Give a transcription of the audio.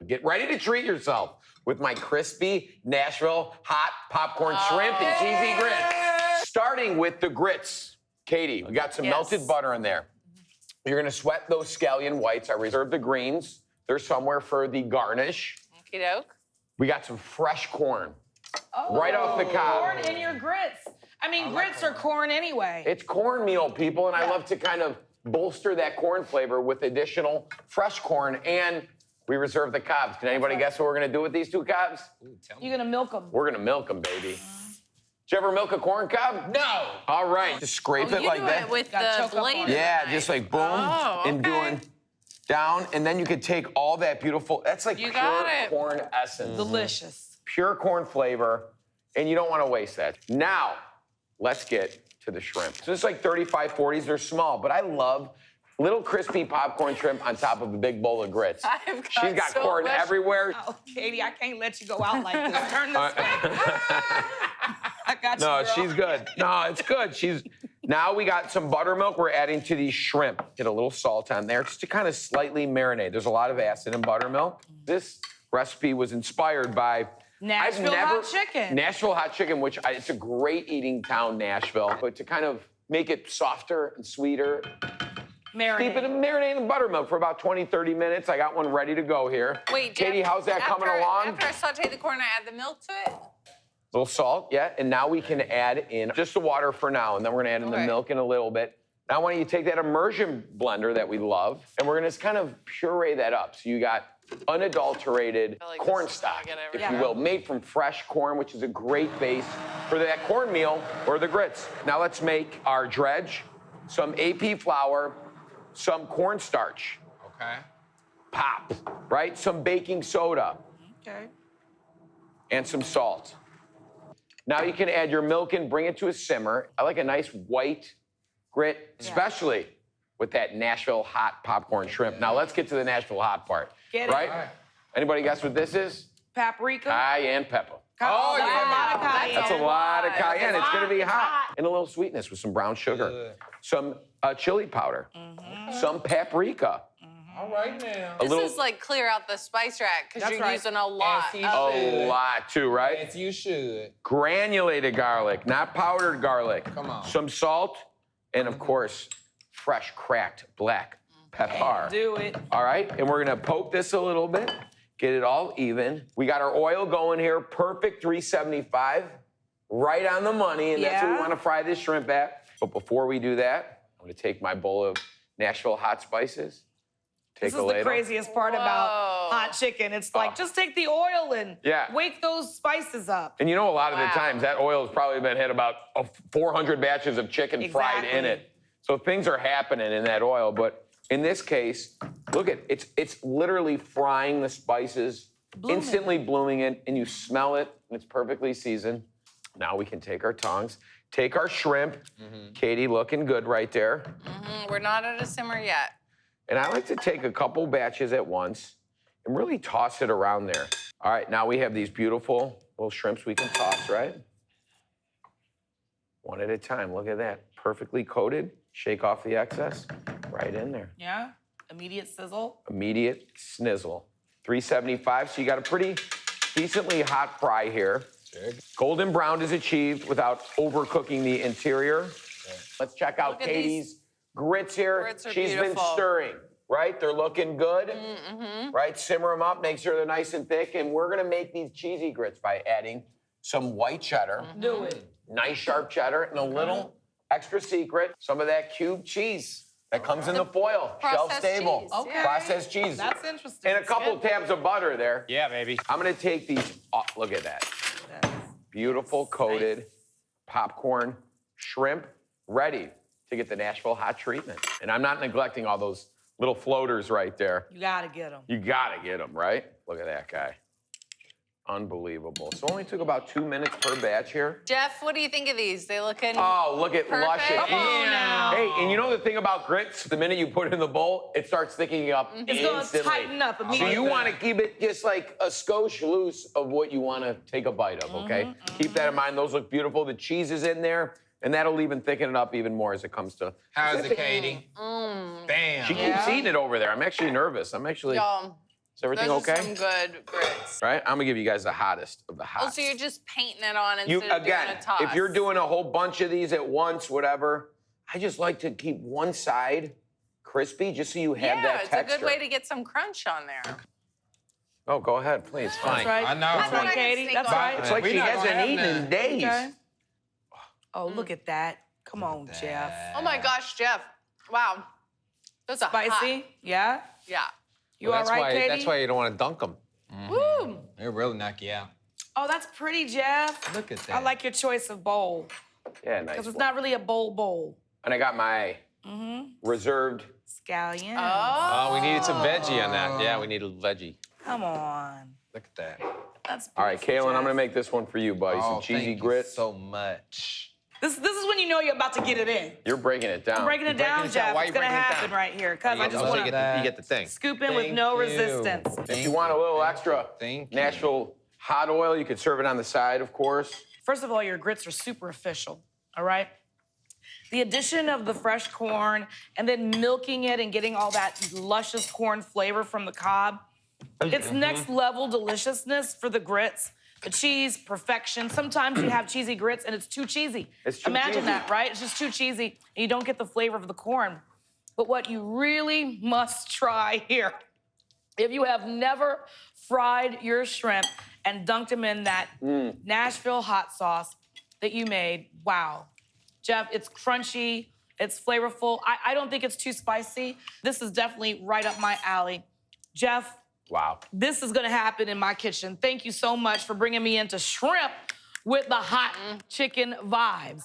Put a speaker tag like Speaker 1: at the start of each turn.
Speaker 1: Get ready to treat yourself with my crispy Nashville hot popcorn shrimp and cheesy grits. Starting with the grits. Katie, we got some melted butter in there. You're gonna sweat those scallion whites. I reserved the greens. They're somewhere for the garnish.
Speaker 2: Okie doke.
Speaker 1: We got some fresh corn. Right off the cob.
Speaker 3: Corn in your grits. I mean, grits are corn anyway.
Speaker 1: It's cornmeal, people, and I love to kind of bolster that corn flavor with additional fresh corn, and we reserve the cobs. Can anybody guess what we're gonna do with these 2 cobs?
Speaker 3: You're gonna milk them.
Speaker 1: We're gonna milk them, baby. Did you ever milk a corn cob?
Speaker 4: No.
Speaker 1: All right, just scrape it like that.
Speaker 2: You do it with
Speaker 3: Got
Speaker 2: the blade.
Speaker 1: Yeah, just like boom, and doing down, and then you could take all that beautiful, that's like
Speaker 2: You
Speaker 1: pure
Speaker 2: got it.
Speaker 1: corn essence.
Speaker 3: Delicious.
Speaker 1: Pure corn flavor, and you don't wanna waste that. Now, let's get to the shrimp. So it's like 35, 40s, they're small, but I love little crispy popcorn shrimp on top of a big bowl of grits. She's got
Speaker 2: so
Speaker 1: corn
Speaker 2: much-
Speaker 1: everywhere.
Speaker 3: Oh, Katie, I can't let you go out like this. Turn this way. I got you,
Speaker 1: No,
Speaker 3: girl.
Speaker 1: she's good. No, it's good. Now we got some buttermilk we're adding to these shrimp. Get a little salt on there just to kind of slightly marinate. There's a lot of acid in buttermilk. This recipe was inspired by
Speaker 3: Nashville hot chicken.
Speaker 1: Nashville hot chicken, which it's a great eating town, Nashville. But to kind of make it softer and sweeter, keep it marinating in buttermilk for about 20, 30 minutes. I got one ready to go here.
Speaker 2: Wait,
Speaker 1: Katie,
Speaker 2: Jeff,
Speaker 1: how's that coming along?
Speaker 2: After I saute the corn, I add the milk to it?
Speaker 1: A little salt, yeah, and now we can add in just the water for now, and then we're gonna add in the milk in a little bit. Now, why don't you take that immersion blender that we love, and we're gonna just kind of puree that up. So you got unadulterated corn stock, if you will, made from fresh corn, which is a great base for that cornmeal or the grits. Now let's make our dredge, some AP flour, some cornstarch.
Speaker 4: Okay.
Speaker 1: Pop, right? Some baking soda.
Speaker 3: Okay.
Speaker 1: And some salt. Now you can add your milk and bring it to a simmer. I like a nice white grit, especially with that Nashville hot popcorn shrimp. Now let's get to the Nashville hot part.
Speaker 3: Get it.
Speaker 1: Right? Anybody guess what this is?
Speaker 3: Paprika.
Speaker 1: Cayenne pepper.
Speaker 3: Oh, that's a lot of cayenne.
Speaker 1: That's a lot of cayenne. It's gonna be hot. And a little sweetness with some brown sugar. Some chili powder. Some paprika.
Speaker 4: All right now.
Speaker 2: This is like clear out the spice rack because you're using a lot.
Speaker 1: A lot too, right?
Speaker 4: Yes, you should.
Speaker 1: Granulated garlic, not powdered garlic.
Speaker 4: Come on.
Speaker 1: Some salt, and of course, fresh cracked black pepper.
Speaker 3: Do it.
Speaker 1: All right, and we're gonna poke this a little bit, get it all even. We got our oil going here, perfect 375, right on the money, and that's what we wanna fry this shrimp at. But before we do that, I'm gonna take my bowl of Nashville hot spices.
Speaker 3: This is the craziest part about hot chicken. It's like, just take the oil and wake those spices up.
Speaker 1: And you know, a lot of the times, that oil's probably been hit about 400 batches of chicken fried in it. So things are happening in that oil, but in this case, look at it's literally frying the spices, instantly blooming it, and you smell it, and it's perfectly seasoned. Now we can take our tongs, take our shrimp. Katie, looking good right there.
Speaker 2: We're not at a simmer yet.
Speaker 1: And I like to take a couple batches at once and really toss it around there. All right, now we have these beautiful little shrimps we can toss, right? One at a time, look at that. Perfectly coated, shake off the excess, right in there.
Speaker 3: Yeah, immediate sizzle.
Speaker 1: Immediate snizzle. 375, so you got a pretty decently hot fry here. Golden brown is achieved without overcooking the interior. Let's check out Katie's grits here.
Speaker 2: Grits are
Speaker 1: She's
Speaker 2: beautiful.
Speaker 1: been stirring, right? They're looking good, right? Simmer them up, make sure they're nice and thick, and we're gonna make these cheesy grits by adding some white cheddar.
Speaker 3: Do it.
Speaker 1: Nice sharp cheddar, and a little extra secret, some of that cube cheese that comes in the foil, shelf stable.
Speaker 2: Cheese.
Speaker 3: Okay.
Speaker 1: Processed cheese.
Speaker 3: That's interesting.
Speaker 1: And a couple tabs of butter there.
Speaker 4: Yeah, baby.
Speaker 1: I'm gonna take these, look at that. Beautiful coated popcorn shrimp, ready to get the Nashville hot treatment. And I'm not neglecting all those little floaters right there.
Speaker 3: You gotta get them.
Speaker 1: You gotta get them, right? Look at that guy. Unbelievable. So only took about 2 minutes per batch here.
Speaker 2: Jeff, what do you think of these? They looking
Speaker 1: Oh, look at
Speaker 2: perfect?
Speaker 1: luscious.
Speaker 3: Come on now.
Speaker 1: Hey, and you know the thing about grits? The minute you put it in the bowl, it starts thickening up
Speaker 3: It's
Speaker 1: instantly.
Speaker 3: gonna tighten up
Speaker 1: So
Speaker 3: immediately.
Speaker 1: you want to keep it just like a skosh loose of what you want to take a bite of, okay? Keep that in mind. Those look beautiful. The cheese is in there, and that'll even thicken it up even more as it comes to...
Speaker 4: How's it, Katie? Bam.
Speaker 1: She keeps eating it over there. I'm actually nervous. I'm actually...
Speaker 2: Y'all,
Speaker 1: Is everything
Speaker 2: Those
Speaker 1: okay?
Speaker 2: are some good grits.
Speaker 1: Right? I'm gonna give you guys the hottest of the hot.
Speaker 2: Oh, so you're just painting it on instead of doing a toss.
Speaker 1: If you're doing a whole bunch of these at once, whatever, I just like to keep one side crispy just so you have that texture.
Speaker 2: Yeah, it's a good way to get some crunch on there.
Speaker 1: Oh, go ahead, please. Fine.
Speaker 3: That's right.
Speaker 4: I know.
Speaker 3: That's right, Katie. That's right.
Speaker 1: It's like she hasn't eaten in days.
Speaker 3: Okay. Oh, look at that. Come on, Jeff.
Speaker 2: Oh my gosh, Jeff. Wow. Those are
Speaker 3: Spicy?
Speaker 2: hot.
Speaker 3: Yeah?
Speaker 2: Yeah.
Speaker 3: You all right, Katie?
Speaker 5: That's why you don't want to dunk them.
Speaker 2: Woo!
Speaker 4: They really knock you out.
Speaker 3: Oh, that's pretty, Jeff.
Speaker 4: Look at that.
Speaker 3: I like your choice of bowl.
Speaker 1: Yeah, nice.
Speaker 3: Because it's not really a bowl.
Speaker 1: And I got my reserved.
Speaker 3: Scallion.
Speaker 5: Oh, we needed some veggie on that. Yeah, we needed veggie.
Speaker 3: Come on.
Speaker 4: Look at that.
Speaker 3: That's
Speaker 1: All right,
Speaker 3: beautiful,
Speaker 1: Kaylin, I'm
Speaker 3: Jeff.
Speaker 1: gonna make this one for you, buddy. Some cheesy
Speaker 4: thank
Speaker 1: grits.
Speaker 4: You so much.
Speaker 3: This is when you know you're about to get it in.
Speaker 1: You're breaking it down.
Speaker 3: I'm breaking it down, Jeff.
Speaker 5: Why are
Speaker 3: It's
Speaker 5: you
Speaker 3: gonna
Speaker 5: breaking it
Speaker 3: happen
Speaker 5: down?
Speaker 3: right here. Because I just
Speaker 5: Oh,
Speaker 3: want
Speaker 5: you
Speaker 3: to
Speaker 5: get the thing.
Speaker 3: scoop in with
Speaker 4: Thank
Speaker 3: no
Speaker 4: you.
Speaker 3: resistance.
Speaker 1: If you want a little extra
Speaker 4: Thank you.
Speaker 1: Nashville hot oil, you could serve it on the side, of course.
Speaker 3: First of all, your grits are super official, all right? The addition of the fresh corn and then milking it and getting all that luscious corn flavor from the cob, it's next level deliciousness for the grits. The cheese, perfection. Sometimes you have cheesy grits and it's too cheesy.
Speaker 1: It's too
Speaker 3: Imagine
Speaker 1: cheesy.
Speaker 3: that, right? It's just too cheesy and you don't get the flavor of the corn. But what you really must try here, if you have never fried your shrimp and dunked them in that Nashville hot sauce that you made, wow. Jeff, it's crunchy, it's flavorful. I don't think it's too spicy. This is definitely right up my alley. Jeff,
Speaker 1: Wow.
Speaker 3: this is gonna happen in my kitchen. Thank you so much for bringing me into shrimp with the hot chicken vibes.